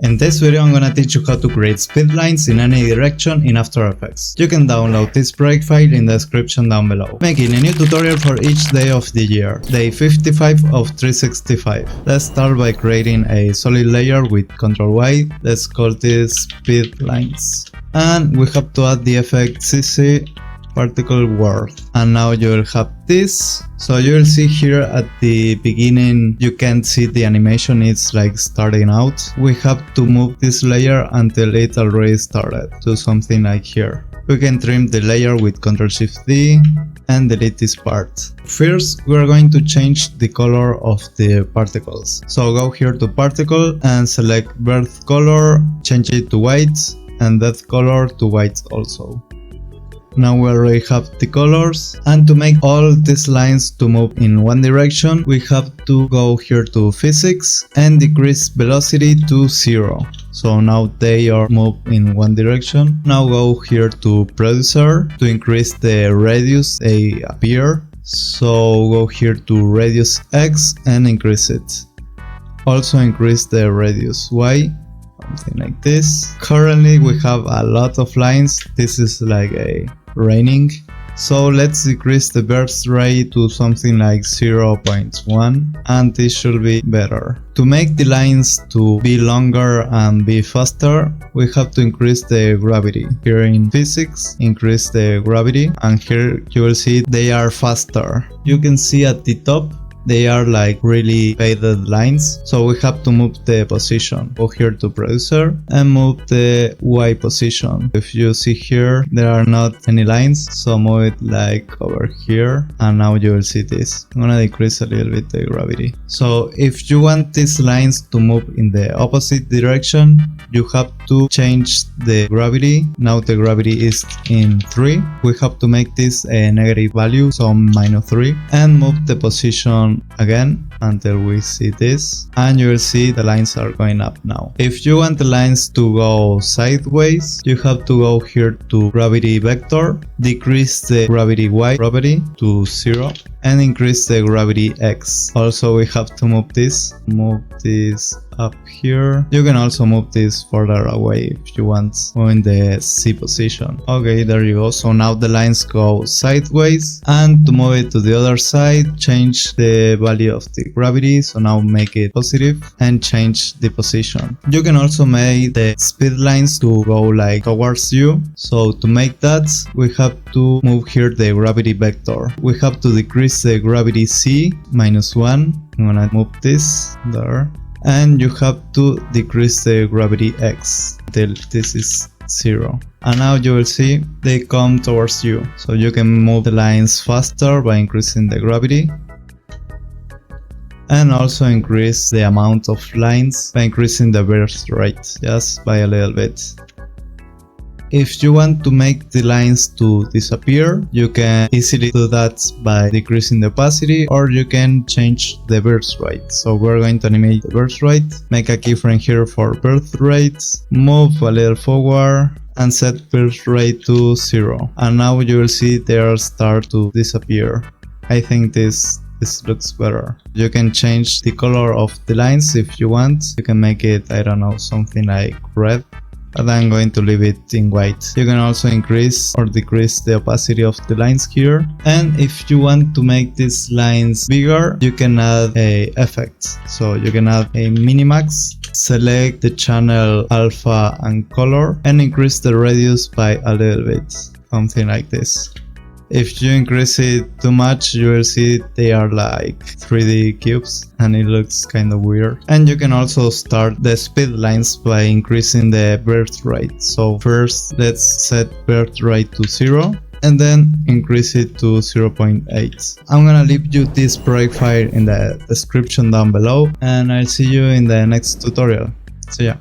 In this video I'm gonna teach you how to create speed lines in any direction in After Effects. You can download this project file in the description down below. Making a new tutorial for each day of the year, day 55 of 365. Let's start by creating a solid layer with Ctrl Y. Let's call this speed lines. And we have to add the effect CC particle world, and now you will have this. So you will see here at the beginning you can't see the animation, it's like starting out. We have to move this layer until it already started, do something like here. We can trim the layer with Ctrl+Shift+D and delete this part. First we are going to change the color of the particles. So go here to particle and select birth color, change it to white, and death color to white also. Now we already have the colors, and to make all these lines to move in one direction we have to go here to physics and decrease velocity to 0. So now they are moved in one direction. Now go here to producer to increase the radius they appear. So go here to radius X and increase it. Also increase the radius Y. Something like this. Currently we have a lot of lines. This is like a raining. So let's decrease the burst rate to something like 0.1 and this should be better. To make the lines to be longer and be faster, we have to increase the gravity. Here in physics, increase the gravity, and here you will see they are faster. You can see at the top they are like really faded lines, so we have to move the position. Go here to producer and move the Y position. If you see here there are not any lines, so move it like over here, and now you will see this. I'm gonna decrease a little bit the gravity. So if you want these lines to move in the opposite direction, you have to change the gravity. Now the gravity is in 3. We have to make this a negative value, so -3, and move the position again until we see this, and you will see the lines are going up now. If you want the lines to go sideways, you have to go here to gravity vector, decrease the gravity Y property to 0 and increase the gravity X. Also we have to move this up here. You can also move this further away if you want, in the C position. Okay, there you go. So now the lines go sideways, and to move it to the other side, change the value of the gravity. So now make it positive and change the position. You can also make the speed lines to go like towards you. So to make that, we have to move here the gravity vector. We have to decrease the gravity C -1. I'm gonna move this there. And you have to decrease the gravity X until this is 0. And now you will see they come towards you. So you can move the lines faster by increasing the gravity. And also increase the amount of lines by increasing the burst rate, just by a little bit. If you want to make the lines to disappear, you can easily do that by decreasing the opacity, or you can change the burst rate. So we're going to animate the burst rate, make a keyframe here for burst rate, move a little forward and set burst rate to 0. And now you will see they start to disappear. I think this looks better. You can change the color of the lines if you want. You can make it, I don't know, something like red. But I'm going to leave it in white. You can also increase or decrease the opacity of the lines here. And if you want to make these lines bigger, you can add a effect. So you can add a minimax, select the channel alpha and color, and increase the radius by a little bit, something like this. If you increase it too much, you will see they are like 3D cubes and it looks kind of weird. And you can also start the speed lines by increasing the burst rate. So first let's set burst rate to 0 and then increase it to 0.8. I'm gonna leave you this project file in the description down below, and I'll see you in the next tutorial. See ya.